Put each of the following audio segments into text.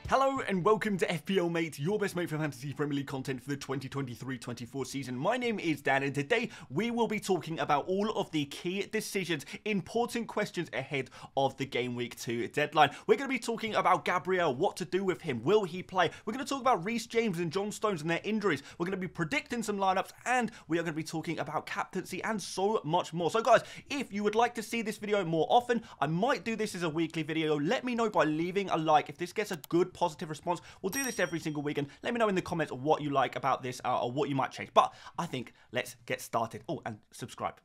Hello and welcome to FPL Mate, your best mate for fantasy Premier League content for the 2023-24 season. My name is Dan and today we will be talking about all of the key decisions, important questions ahead of the Game Week 2 deadline. We're going to be talking about Gabriel, what to do with him, will he play? We're going to talk about Reece James and John Stones and their injuries. We're going to be predicting some lineups and we are going to be talking about captaincy and so much more. So guys, if you would like to see this video more often, I might do this as a weekly video. Let me know by leaving a like. If this gets a good positive response, we'll do this every single week, and let me know in the comments what you like about this or what you might change. But I think let's get started. Oh, and subscribe.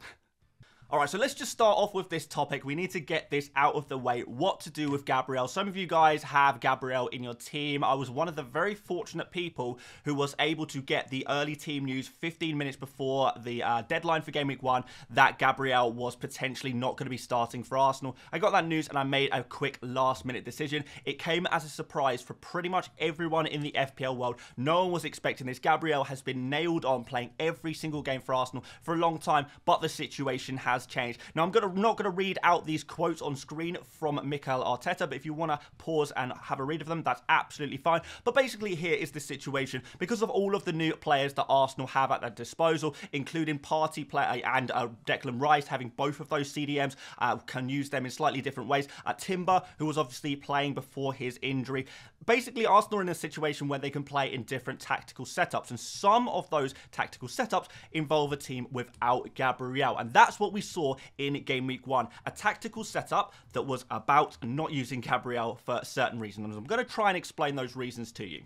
Alright, so let's just start off with this topic. We need to get this out of the way. What to do with Gabriel. Some of you guys have Gabriel in your team. I was one of the very fortunate people who was able to get the early team news 15 minutes before the deadline for Game Week 1 that Gabriel was potentially not going to be starting for Arsenal. I got that news and I made a quick last-minute decision. It came as a surprise for pretty much everyone in the FPL world. No one was expecting this. Gabriel has been nailed on playing every single game for Arsenal for a long time, but the situation has changed. Now, I'm not going to read out these quotes on screen from Mikel Arteta, but if you want to pause and have a read of them, that's absolutely fine. But basically, here is the situation. Because of all of the new players that Arsenal have at their disposal, including Partey and Declan Rice, having both of those CDMs, can use them in slightly different ways. Timber, who was obviously playing before his injury. Basically, Arsenal are in a situation where they can play in different tactical setups, and some of those tactical setups involve a team without Gabriel, and that's what we saw in Game Week 1, a tactical setup that was about not using Gabriel for certain reasons, and I'm going to try and explain those reasons to you.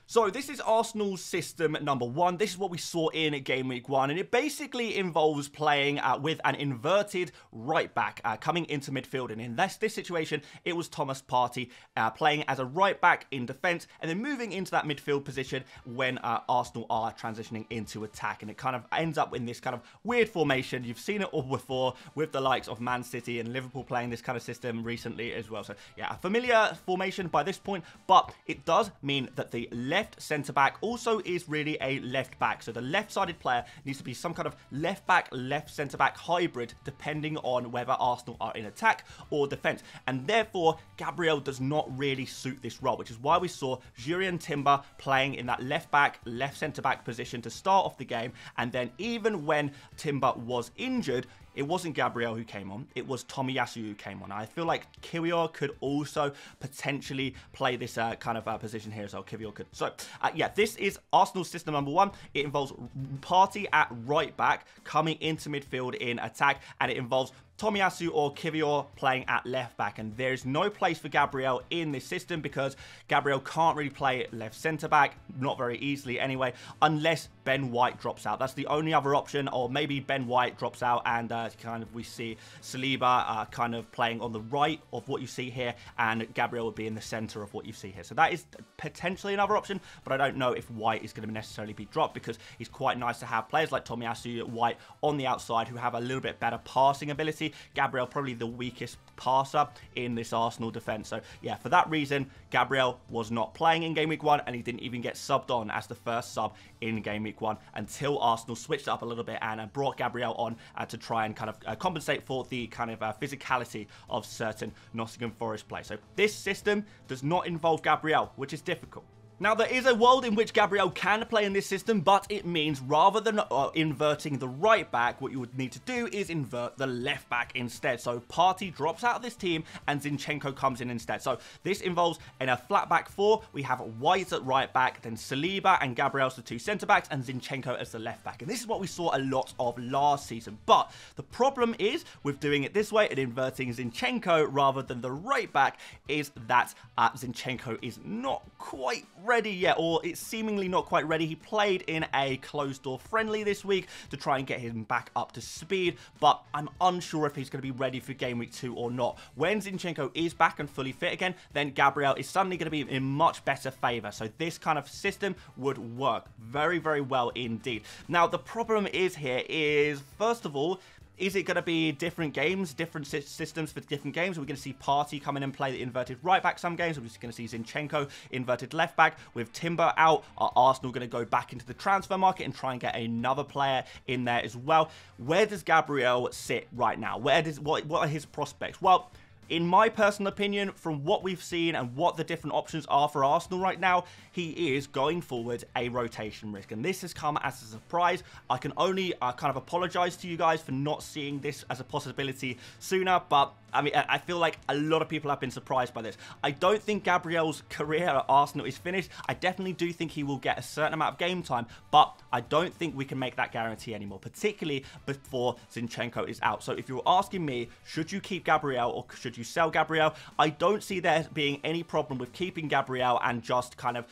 So this is Arsenal's system number 1. This is what we saw in Game Week 1, and it basically involves playing with an inverted right back coming into midfield, and in this situation, it was Thomas Partey playing as a right back in defence, and then moving into that midfield position when Arsenal are transitioning into attack, and it kind of ends up in this kind of weird formation. You've seen it all before with the likes of Man City and Liverpool playing this kind of system recently as well. So yeah, a familiar formation by this point, but it does mean that the left centre-back also is really a left-back. So the left-sided player needs to be some kind of left-back, left centre-back hybrid, depending on whether Arsenal are in attack or defence. And therefore, Gabriel does not really suit this role, which is why we saw Jurriën Timber playing in that left-back, left centre-back position to start off the game. And then even when Timber was injured, it wasn't Gabriel who came on, it was Tomiyasu who came on. I feel like Kiwior could also potentially play this kind of position here as well. Kiwior could. So, yeah, this is Arsenal's system number 1. It involves Partey at right back, coming into midfield in attack, and it involves Tomiyasu or Kiwior playing at left back, and there's no place for Gabriel in this system because Gabriel can't really play left centre back, not very easily anyway, unless Ben White drops out. That's the only other option, or maybe Ben White drops out and kind of we see Saliba kind of playing on the right of what you see here, and Gabriel would be in the centre of what you see here. So that is potentially another option, but I don't know if White is going to necessarily be dropped because it's quite nice to have players like Tomiyasu, White on the outside who have a little bit better passing ability. Gabriel probably the weakest passer in this Arsenal defence. So yeah, for that reason, Gabriel was not playing in Game Week 1 and he didn't even get subbed on as the first sub in Game Week 1 until Arsenal switched it up a little bit and brought Gabriel on to try and kind of compensate for the kind of physicality of certain Nottingham Forest play. So this system does not involve Gabriel, which is difficult. Now, there is a world in which Gabriel can play in this system, but it means rather than inverting the right back, what you would need to do is invert the left back instead. So Partey drops out of this team and Zinchenko comes in instead. So this involves in a flat back 4, we have White at right back, then Saliba and Gabriel as the 2 centre backs, and Zinchenko as the left back. And this is what we saw a lot of last season. But the problem is with doing it this way and inverting Zinchenko rather than the right back is that Zinchenko is not quite ready yet, or it's seemingly not quite ready. He played in a closed-door friendly this week to try and get him back up to speed, but I'm unsure if he's going to be ready for Game Week 2 or not. When Zinchenko is back and fully fit again, then Gabriel is suddenly going to be in much better favour. So this kind of system would work very, very well indeed. Now, the problem is here is, first of all, Is it going to be different games, different systems for different games? Are we going to see Partey come in and play the inverted right back some games? Are we just going to see Zinchenko inverted left back with Timber out? Are Arsenal going to go back into the transfer market and try and get another player in there as well? Where does Gabriel sit right now? What are his prospects? Well, In my personal opinion, from what we've seen and what the different options are for Arsenal right now, he is going forward a rotation risk. And this has come as a surprise. I can only kind of apologize to you guys for not seeing this as a possibility sooner. But I mean, I feel like a lot of people have been surprised by this. I don't think Gabriel's career at Arsenal is finished. I definitely do think he will get a certain amount of game time, but I don't think we can make that guarantee anymore, particularly before Zinchenko is out. So if you're asking me, should you keep Gabriel or should you sell Gabriel? I don't see there being any problem with keeping Gabriel and just kind of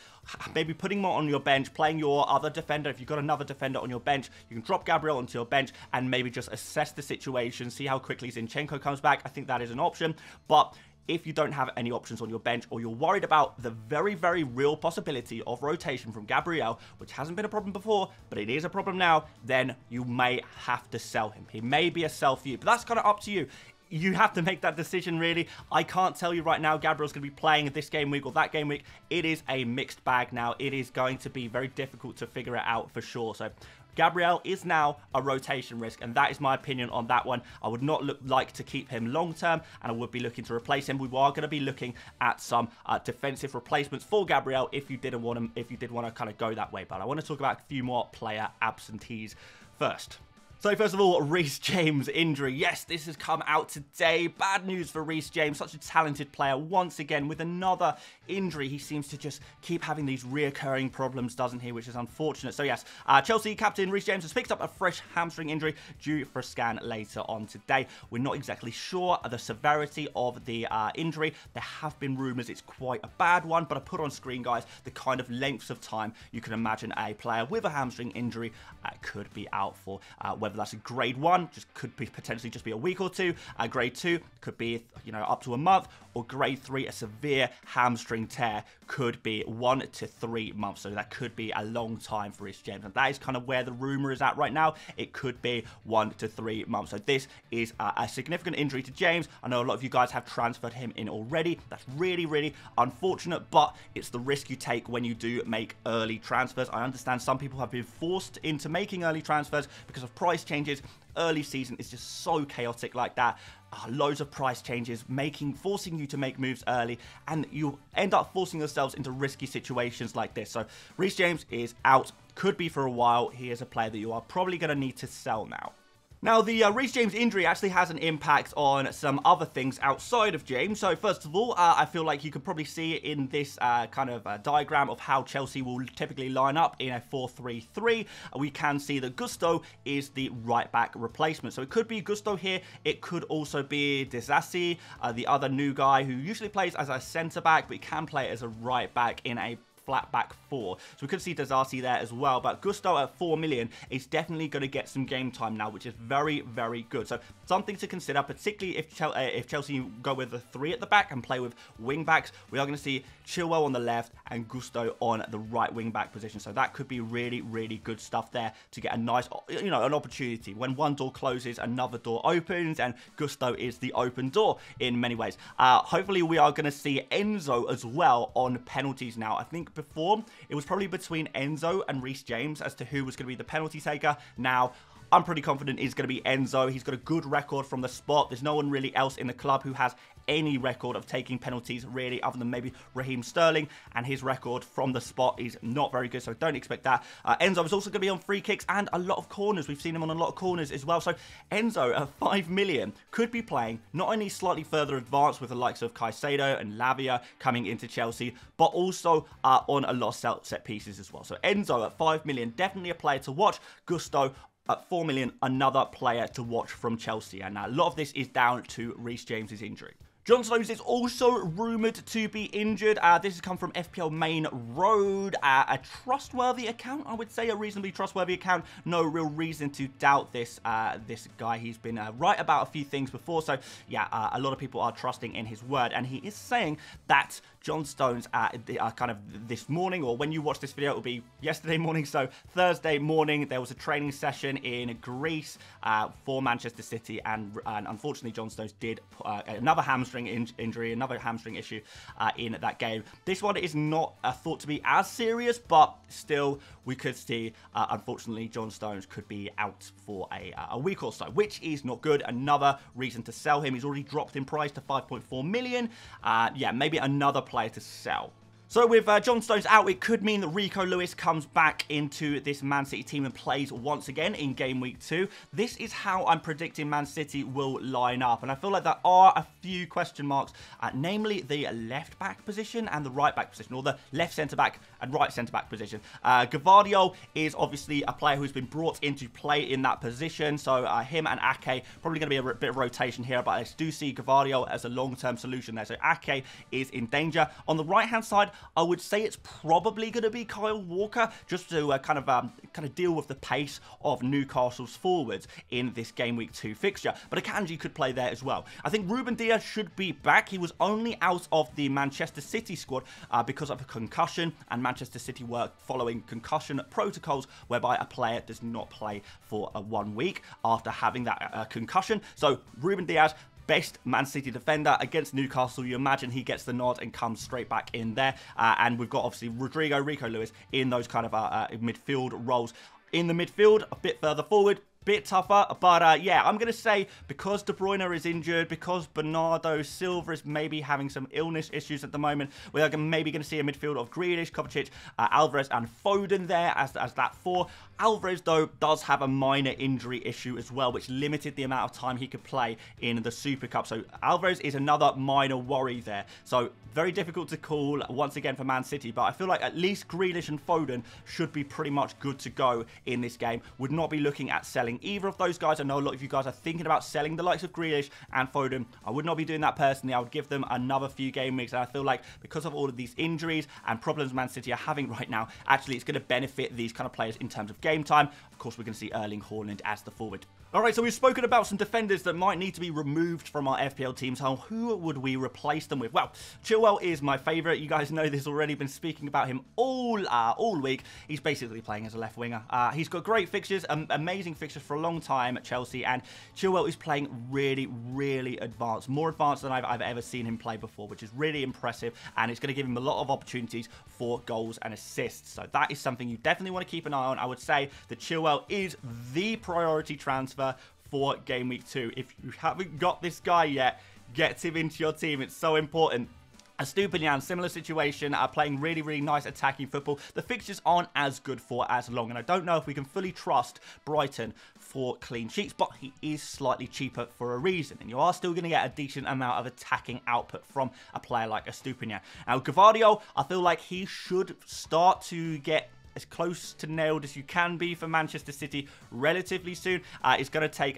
maybe putting him on your bench, playing your other defender. If you've got another defender on your bench, you can drop Gabriel onto your bench and maybe just assess the situation, see how quickly Zinchenko comes back. I think that is an option, but if you don't have any options on your bench or you're worried about the very, very real possibility of rotation from Gabriel, which hasn't been a problem before, but it is a problem now, then you may have to sell him. He may be a sell for you, but that's kind of up to you. You have to make that decision, really. I can't tell you right now Gabriel's going to be playing this game week or that game week. It is a mixed bag now. It is going to be very difficult to figure it out for sure. So Gabriel is now a rotation risk, and that is my opinion on that one. I would not like to keep him long term, and I would be looking to replace him. We are going to be looking at some defensive replacements for Gabriel if you did want to kind of go that way. But I want to talk about a few more player absentees first. So first of all, Reece James injury. Yes, this has come out today. Bad news for Reece James, such a talented player. Once again, with another injury, he seems to just keep having these reoccurring problems, doesn't he? Which is unfortunate. So yes, Chelsea captain Reece James has picked up a fresh hamstring injury due for a scan later on today. We're not exactly sure of the severity of the injury. There have been rumours it's quite a bad one, but I put on screen, guys, the kind of lengths of time you can imagine a player with a hamstring injury could be out for. Whether that's a grade 1, just could be potentially just be a week or two. Grade 2 could be, you know, up to a month, or grade 3, a severe hamstring tear, could be 1 to 3 months. So that could be a long time for Reece James, and that is kind of where the rumor is at right now. It could be 1 to 3 months. So this is a significant injury to James. I know a lot of you guys have transferred him in already. That's really, really unfortunate, but it's the risk you take when you do make early transfers. I understand some people have been forced into making early transfers because of price changes. Early season is just so chaotic like that. Loads of price changes, forcing you to make moves early, and you end up forcing yourselves into risky situations like this. So Reece James is out, could be for a while. He is a player that you are probably going to need to sell now. Now, the Reece James injury actually has an impact on some other things outside of James. So, first of all, I feel like you can probably see in this kind of diagram of how Chelsea will typically line up in a 4-3-3. We can see that Gusto is the right-back replacement. So, it could be Gusto here. It could also be Disasi, the other new guy who usually plays as a centre-back, but he can play as a right-back in a flat back 4. So we could see Disasi there as well, but Gusto at 4 million is definitely going to get some game time now, which is very, very good. So something to consider, particularly if Chelsea go with the 3 at the back and play with wing backs. We are going to see Chilwell on the left and Gusto on the right wing back position. So that could be really, really good stuff there to get a nice, you know, an opportunity. When one door closes, another door opens, and Gusto is the open door in many ways. Hopefully we are going to see Enzo as well on penalties now. I think before it was probably between Enzo and Reece James as to who was going to be the penalty taker. Now I'm pretty confident it's going to be Enzo. He's got a good record from the spot. There's no one really else in the club who has any record of taking penalties, really, other than maybe Raheem Sterling, and his record from the spot is not very good, so don't expect that. Enzo is also going to be on free kicks and a lot of corners. We've seen him on a lot of corners as well, so Enzo at 5 million could be playing not only slightly further advanced with the likes of Caicedo and Lavia coming into Chelsea, but also on a lot of set pieces as well. So Enzo at 5 million, definitely a player to watch. Gusto at 4 million, another player to watch from Chelsea, and a lot of this is down to Reece James's injury. John Stones is also rumoured to be injured. This has come from FPL Main Road, a trustworthy account, I would say, a reasonably trustworthy account. No real reason to doubt this this guy. He's been right about a few things before, so yeah, a lot of people are trusting in his word, and he is saying that John Stones kind of this morning, or when you watch this video, it will be yesterday morning, so Thursday morning, there was a training session in Greece for Manchester City, and unfortunately John Stones did another hamstring hamstring injury, another hamstring issue in that game. This one is not thought to be as serious, but still we could see, unfortunately, John Stones could be out for a week or so, which is not good. Another reason to sell him. He's already dropped in price to 5.4 million. Yeah, maybe another player to sell. So with John Stones out, it could mean that Rico Lewis comes back into this Man City team and plays once again in Game Week 2. This is how I'm predicting Man City will line up. And I feel like there are a few question marks, namely the left-back position and the right-back position, or the left centre-back and right centre-back position. Gabriel is obviously a player who's been brought into play in that position. So him and Ake, probably going to be a bit of rotation here, but I do see Gabriel as a long-term solution there. So Ake is in danger. On the right-hand side, I would say it's probably going to be Kyle Walker, just to kind of deal with the pace of Newcastle's forwards in this Game Week 2 fixture. But Akanji could play there as well. I think Ruben Dias should be back. He was only out of the Manchester City squad because of a concussion, and Manchester City were following concussion protocols whereby a player does not play for 1 week after having that concussion. So Ruben Dias, best Man City defender against Newcastle. You imagine he gets the nod and comes straight back in there. And we've got obviously Rico Lewis in those kind of midfield roles. In the midfield, a bit further forward, bit tougher, but yeah, I'm going to say because De Bruyne is injured, because Bernardo Silva is maybe having some illness issues at the moment, we are maybe going to see a midfield of Grealish, Kovacic, Alvarez and Foden there as that four. Alvarez, though, does have a minor injury issue as well, which limited the amount of time he could play in the Super Cup. So Alvarez is another minor worry there. So very difficult to call once again for Man City, but I feel like at least Grealish and Foden should be pretty much good to go in this game. Would not be looking at selling either of those guys. I know a lot of you guys are thinking about selling the likes of Grealish and Foden. I would not be doing that personally. I would give them another few game weeks, and I feel like because of all of these injuries and problems Man City are having right now, actually it's going to benefit these kind of players in terms of game time. Of course, we're going to see Erling Haaland as the forward. Alright, so we've spoken about some defenders that might need to be removed from our FPL teams. Who would we replace them with? Well, Chilwell is my favourite. You guys know this already. Been speaking about him all week. He's basically playing as a left winger. He's got great fixtures, amazing fixtures for a long time at Chelsea, and Chilwell is playing really advanced. More advanced than I've ever seen him play before, which is really impressive, and it's going to give him a lot of opportunities for goals and assists. So that is something you definitely want to keep an eye on. I would say that Chilwell is the priority transfer for Game Week 2. If you haven't got this guy yet, get him into your team. It's so important. Estupiñán, similar situation, playing really nice attacking football. The fixtures aren't as good for as long, and I don't know if we can fully trust Brighton for clean sheets, but he is slightly cheaper for a reason, and you are still going to get a decent amount of attacking output from a player like Estupiñán. Now, Gabriel, I feel like he should start to get as close to nailed as you can be for Manchester City relatively soon. It's going to take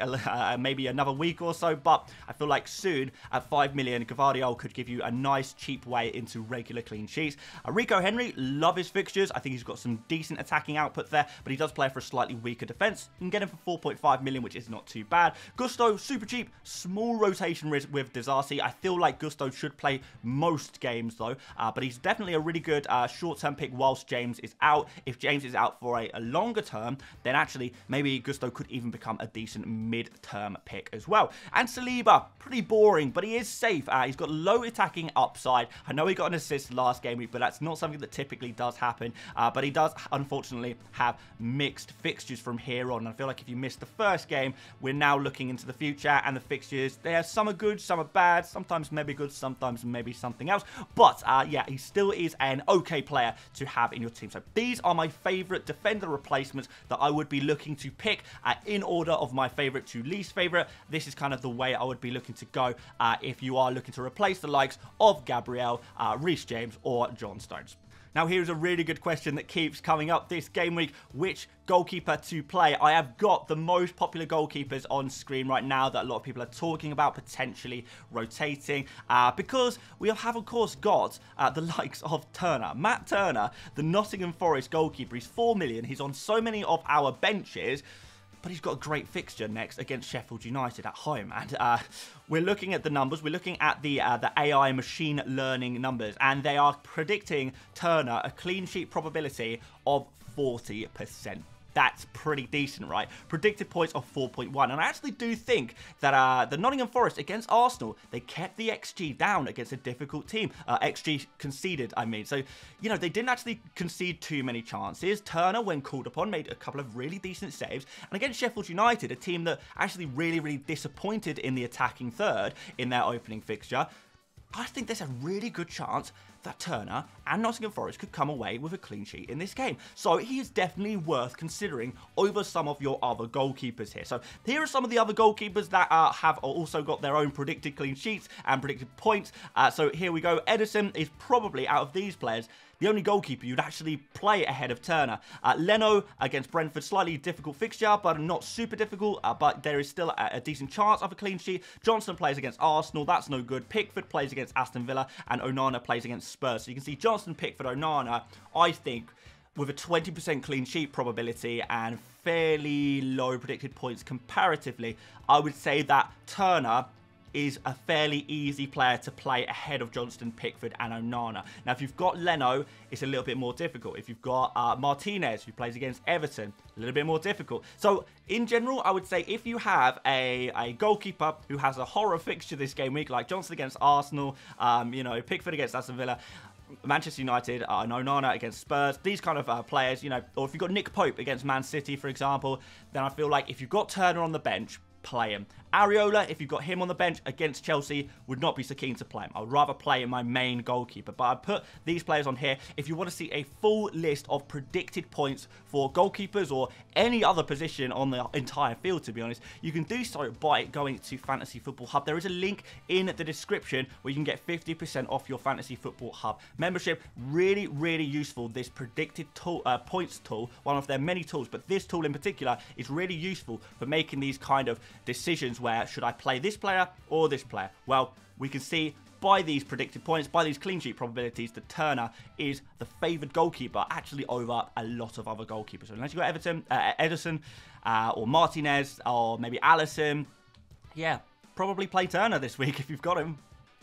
maybe another week or so, but I feel like soon at 5 million, Gabriel could give you a nice cheap way into regular clean sheets. Rico Henry, love his fixtures. I think he's got some decent attacking output there, but he does play for a slightly weaker defense. You can get him for 4.5 million, which is not too bad. Gusto, super cheap, small rotation risk with Disasi. I feel like Gusto should play most games though, but he's definitely a really good short-term pick whilst James is out. If James is out for a longer term, then actually maybe Gusto could even become a decent mid-term pick as well. And Saliba, pretty boring, but he is safe. He's got low attacking upside. I know he got an assist last game week, but that's not something that typically does happen. But he does, unfortunately, have mixed fixtures from here on. I feel like if you missed the first game, we're now looking into the future, and the fixtures, some are good, some are bad, sometimes maybe good, sometimes maybe something else. But yeah, he still is an okay player to have in your team. So these are my favorite defender replacements that I would be looking to pick in order of my favorite to least favorite. This is kind of the way I would be looking to go if you are looking to replace the likes of Gabriel, Reece James or John Stones. Now, here's a really good question that keeps coming up this game week. Which goalkeeper to play? I have got the most popular goalkeepers on screen right now that a lot of people are talking about potentially rotating because we have, of course, got the likes of Turner. Matt Turner, the Nottingham Forest goalkeeper. He's 4 million. He's on so many of our benches, but he's got a great fixture next against Sheffield United at home. And we're looking at the numbers. We're looking at the AI machine learning numbers, and they are predicting Turner a clean sheet probability of 40%. that's pretty decent, right? Predicted points of 4.1. And I actually do think that the Nottingham Forest against Arsenal, they kept the XG down against a difficult team. XG conceded, I mean. So, you know, they didn't actually concede too many chances. Turner, when called upon, made a couple of really decent saves. And against Sheffield United, a team that actually really disappointed in the attacking third in their opening fixture, I think there's a really good chance that Turner and Nottingham Forest could come away with a clean sheet in this game. So he is definitely worth considering over some of your other goalkeepers here. So here are some of the other goalkeepers that have also got their own predicted clean sheets and predicted points. So here we go. Edison is probably, out of these players, the only goalkeeper you'd actually play ahead of Turner. Leno against Brentford, slightly difficult fixture, but not super difficult. But there is still a decent chance of a clean sheet. Johnson plays against Arsenal. That's no good. Pickford plays against Aston Villa. And Onana plays against Spurs. So you can see Johnson, Pickford, Onana, I think, with a 20% clean sheet probability and fairly low predicted points comparatively, I would say that Turner is a fairly easy player to play ahead of Johnston, Pickford and Onana. Now, if you've got Leno, it's a little bit more difficult. If you've got Martinez, who plays against Everton, a little bit more difficult. So, in general, I would say if you have a goalkeeper who has a horror fixture this game week, like Johnston against Arsenal, you know, Pickford against Aston Villa, Manchester United and Onana against Spurs, these kind of players, you know, or if you've got Nick Pope against Man City, for example, then I feel like if you've got Turner on the bench, play him. Areola, if you've got him on the bench against Chelsea, would not be so keen to play him. I would rather play my main goalkeeper. But I put these players on here. If you want to see a full list of predicted points for goalkeepers or any other position on the entire field, to be honest, you can do so by going to Fantasy Football Hub. There is a link in the description where you can get 50% off your Fantasy Football Hub membership. Really useful, this predicted tool, points tool, one of their many tools, but this tool in particular is really useful for making these kind of decisions where should I play this player or this player? Well, we can see by these predicted points, by these clean sheet probabilities, that Turner is the favoured goalkeeper actually over a lot of other goalkeepers. So unless you've got Edison or Martinez or maybe Alisson, yeah, probably play Turner this week if you've got him.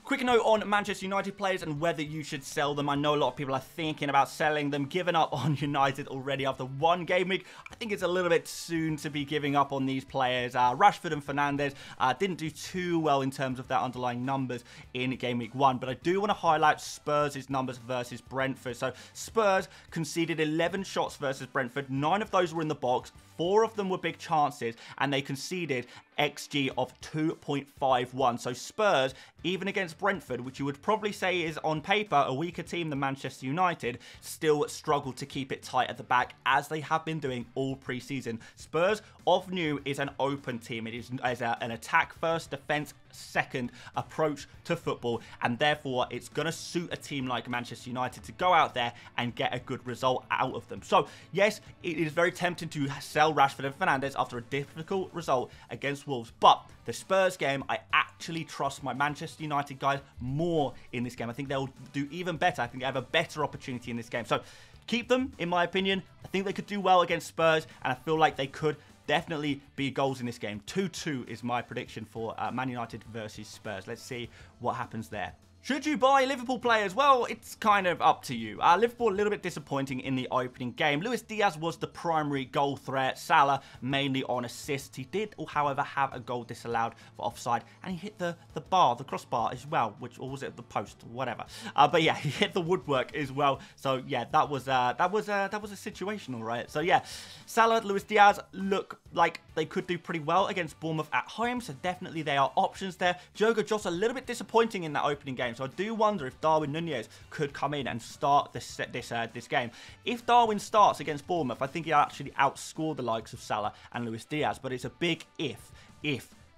Quick note on Manchester United players and whether you should sell them. I know a lot of people are thinking about selling them, giving up on United already after one game week. I think it's a little bit soon to be giving up on these players. Rashford and Fernandes didn't do too well in terms of their underlying numbers in game week 1, but I do want to highlight Spurs' numbers versus Brentford. So Spurs conceded 11 shots versus Brentford. 9 of those were in the box. 4 of them were big chances, and they conceded XG of 2.51. So Spurs, even against Brentford, which you would probably say is on paper a weaker team than Manchester United, still struggled to keep it tight at the back, as they have been doing all pre-season. Spurs of new is an open team. It is an attack first, defence second approach to football, and therefore it's going to suit a team like Manchester United to go out there and get a good result out of them. So yes, it is very tempting to sell Rashford and Fernandes after a difficult result against Wolves, but the Spurs game, I actually trust my Manchester United guys more in this game. I think they'll do even better. I think they have a better opportunity in this game. So keep them, in my opinion. I think they could do well against Spurs, and I feel like they could definitely be goals in this game. 2-2 is my prediction for Man United versus Spurs. Let's see what happens there. Should you buy Liverpool players? Well, it's kind of up to you. Liverpool a little bit disappointing in the opening game. Luis Diaz was the primary goal threat. Salah mainly on assists. He did, however, have a goal disallowed for offside, and he hit the bar, the crossbar as well, or was it the post, whatever. But yeah, he hit the woodwork as well. So yeah, that was a situational, right? So yeah, Salah, Luis Diaz look like they could do pretty well against Bournemouth at home. So definitely they are options there. Diogo Jota a little bit disappointing in that opening game. So I do wonder if Darwin Nunez could come in and start this game. If Darwin starts against Bournemouth, I think he'll actually outscore the likes of Salah and Luis Diaz. But it's a big if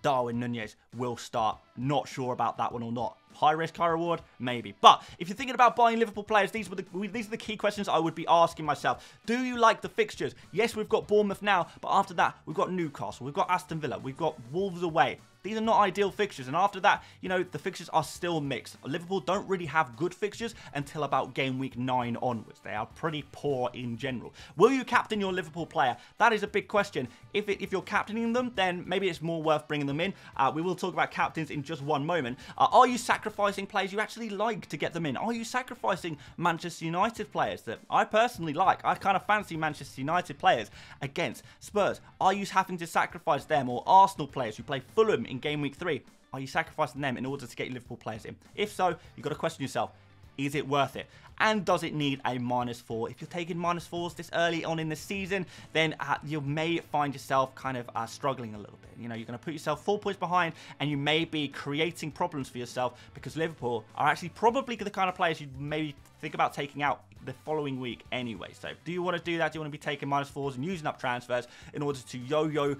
Darwin Nunez will start. Not sure about that one or not. High risk, high reward, maybe. But if you're thinking about buying Liverpool players, these are the key questions I would be asking myself. Do you like the fixtures? Yes, we've got Bournemouth now, but after that, we've got Newcastle, we've got Aston Villa, we've got Wolves away. these are not ideal fixtures. And after that, you know, the fixtures are still mixed. Liverpool don't really have good fixtures until about game week 9 onwards. They are pretty poor in general. Will you captain your Liverpool player? That is a big question. If you're captaining them, then maybe it's more worth bringing them in. We will talk about captains in just one moment. Are you sacrificing players you actually like to get them in? Are you sacrificing Manchester United players that I personally like? I kind of fancy Manchester United players against Spurs. Are you having to sacrifice them, or Arsenal players who play Fulham in game week 3? Are you sacrificing them in order to get your Liverpool players in? If so, you've got to question yourself. Is it worth it? And does it need a -4? If you're taking -4s this early on in the season, then you may find yourself kind of struggling a little bit. You know, you're going to put yourself 4 points behind, and you may be creating problems for yourself, because Liverpool are actually probably the kind of players you'd maybe think about taking out the following week anyway. So do you want to do that? Do you want to be taking -4s and using up transfers in order to yo-yo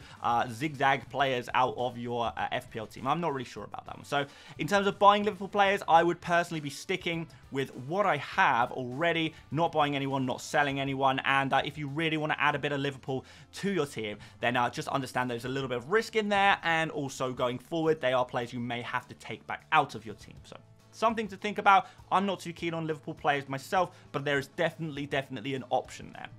zigzag players out of your FPL team? I'm not really sure about that one. So in terms of buying Liverpool players, I would personally be sticking with what I have already, not buying anyone, not selling anyone. And if you really want to add a bit of Liverpool to your team, then just understand there's a little bit of risk in there, and also going forward, they are players you may have to take back out of your team. So something to think about. I'm not too keen on Liverpool players myself, but there is definitely an option there.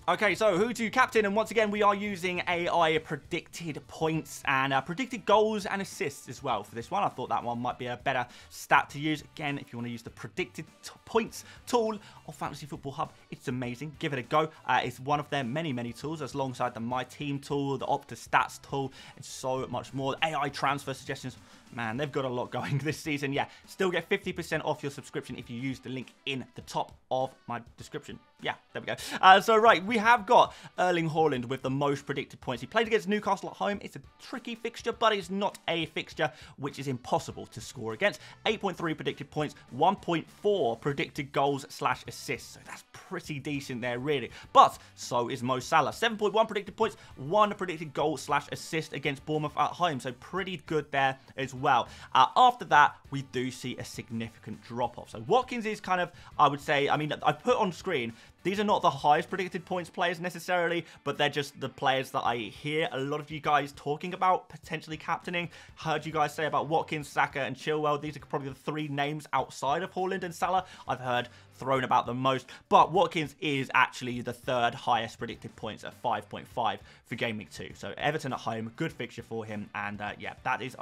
Okay, so who to captain? And once again, we are using AI predicted points and predicted goals and assists as well for this one. I thought that one might be a better stat to use. Again, if you want to use the predicted points tool of Fantasy Football Hub, it's amazing. Give it a go. It's one of their many tools, as alongside the My Team tool, the Opta Stats tool, and so much more. AI transfer suggestions. Man, they've got a lot going this season. Yeah, still get 50% off your subscription if you use the link in the top of my description. Yeah, there we go. So, right, we have got Erling Haaland with the most predicted points. He played against Newcastle at home. It's a tricky fixture, but it's not a fixture which is impossible to score against. 8.3 predicted points, 1.4 predicted goals/assists. So that's pretty decent there, really. But so is Mo Salah. 7.1 predicted points, 1 predicted goal/assist against Bournemouth at home. So pretty good there as well. After that, we do see a significant drop-off. So Watkins is kind of, I would say, I mean, I put on screen, these are not the highest predicted points players necessarily, but they're just the players that I hear a lot of you guys talking about potentially captaining. Heard you guys say about Watkins, Saka, and Chilwell. These are probably the 3 names outside of Haaland and Salah I've heard thrown about the most. But Watkins is actually the 3rd highest predicted points at 5.5 for Game Week 2. So Everton at home, good fixture for him. And yeah, that is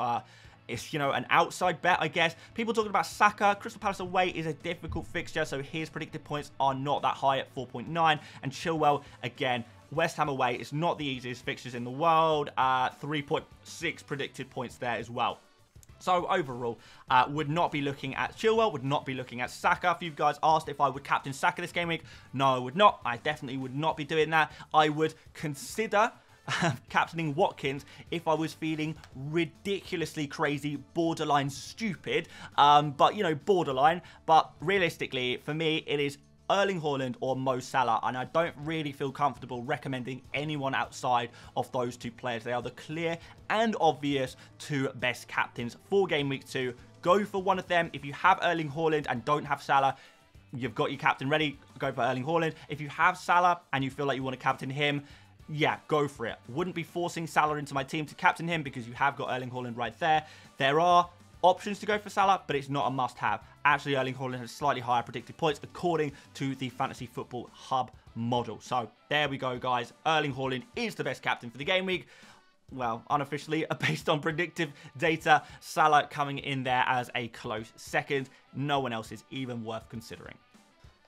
it's, you know, an outside bet, I guess. People talking about Saka. Crystal Palace away is a difficult fixture, so his predicted points are not that high at 4.9. And Chilwell, again, West Ham away is not the easiest fixtures in the world. 3.6 predicted points there as well. So overall, would not be looking at Chilwell, would not be looking at Saka. If you guys asked if I would captain Saka this game week, no, I would not. I definitely would not be doing that. I would consider captaining Watkins if I was feeling ridiculously crazy, borderline stupid, but, you know, borderline. But realistically, for me, it is Erling Haaland or Mo Salah, and I don't really feel comfortable recommending anyone outside of those 2 players. They are the clear and obvious 2 best captains for Game Week 2. Go for one of them. If you have Erling Haaland and don't have Salah, you've got your captain ready. Go for Erling Haaland. If you have Salah and you feel like you want to captain him, yeah, go for it. Wouldn't be forcing Salah into my team to captain him, because you have got Erling Haaland right there. There are options to go for Salah, but it's not a must-have. Actually, Erling Haaland has slightly higher predicted points according to the Fantasy Football Hub model. So there we go, guys. Erling Haaland is the best captain for the game week. Well, unofficially, based on predictive data, Salah coming in there as a close second. No one else is even worth considering.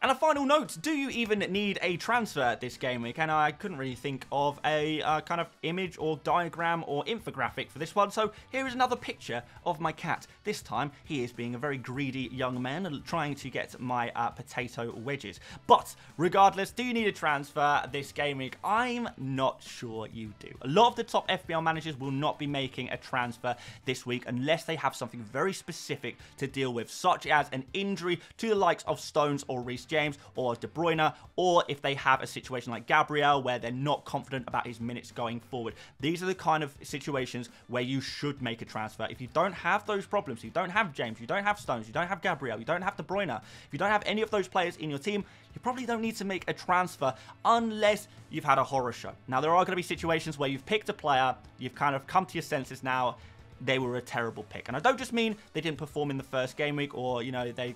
And a final note, do you even need a transfer this game week? And I couldn't really think of a kind of image or diagram or infographic for this one. So here is another picture of my cat. This time, he is being a very greedy young man trying to get my potato wedges. But regardless, do you need a transfer this game week? I'm not sure you do. A lot of the top FPL managers will not be making a transfer this week unless they have something very specific to deal with, such as an injury to the likes of Stones or Reece James or De Bruyne, or if they have a situation like Gabriel where they're not confident about his minutes going forward. These are the kind of situations where you should make a transfer. If you don't have those problems, you don't have James, you don't have Stones, you don't have Gabriel, you don't have De Bruyne, if you don't have any of those players in your team, you probably don't need to make a transfer unless you've had a horror show. Now, there are going to be situations where you've picked a player, you've kind of come to your senses now, they were a terrible pick. And I don't just mean they didn't perform in the first game week, or they're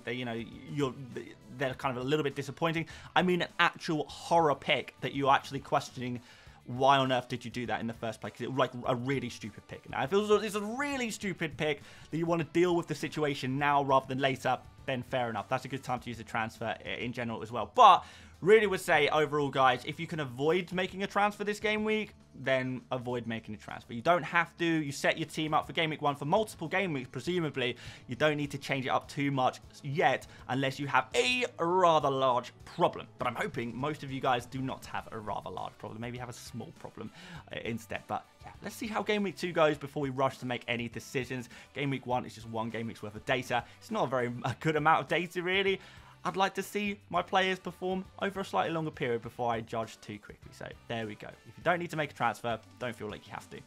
kind of a little bit disappointing. I mean an actual horror pick that you're actually questioning. Why on earth did you do that in the first place? Because it was like a really stupid pick. Now, if it's a really stupid pick that you want to deal with the situation now rather than later, then fair enough. That's a good time to use a transfer in general as well. But really would say overall, guys, if you can avoid making a transfer this game week, then avoid making a transfer. You don't have to. You set your team up for game week 1 for multiple game weeks, presumably. You don't need to change it up too much yet, unless you have a rather large problem. But I'm hoping most of you guys do not have a rather large problem. Maybe have a small problem instead. But yeah, let's see how game week 2 goes before we rush to make any decisions. Game week 1 is just one game week's worth of data. It's not a good amount of data, really. I'd like to see my players perform over a slightly longer period before I judge too quickly. So there we go. If you don't need to make a transfer, don't feel like you have to.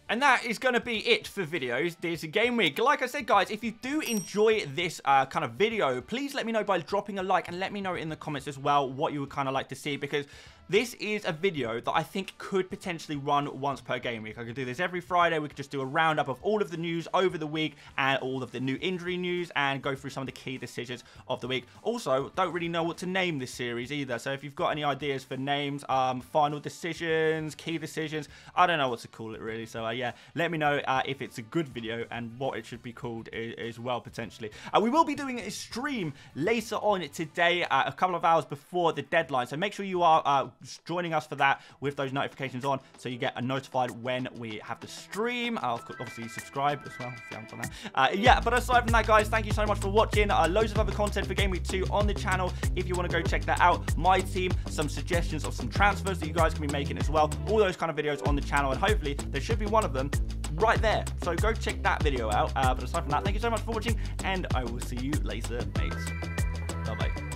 And that is going to be it for videos this game week. Like I said, guys, if you do enjoy this kind of video, please let me know by dropping a like, and let me know in the comments as well what you would kind of like to see, because this is a video that I think could potentially run once per game week. I could do this every Friday. We could just do a roundup of all of the news over the week and all of the new injury news and go through some of the key decisions of the week. Also, don't really know what to name this series either. So if you've got any ideas for names, final decisions, key decisions, I don't know what to call it really. So yeah, let me know if it's a good video and what it should be called as well, potentially. We will be doing a stream later on today, a couple of hours before the deadline. So make sure you are joining us for that with those notifications on, so you get notified when we have the stream. Obviously subscribe as well if you haven't done that. Yeah, but aside from that, guys, thank you so much for watching. Loads of other content for game week 2 on the channel if you want to go check that out. My team, some suggestions of some transfers that you guys can be making as well, all those kind of videos on the channel, and hopefully there should be one of them right there, so go check that video out. But aside from that, thank you so much for watching, and I will see you later, mates. Bye bye.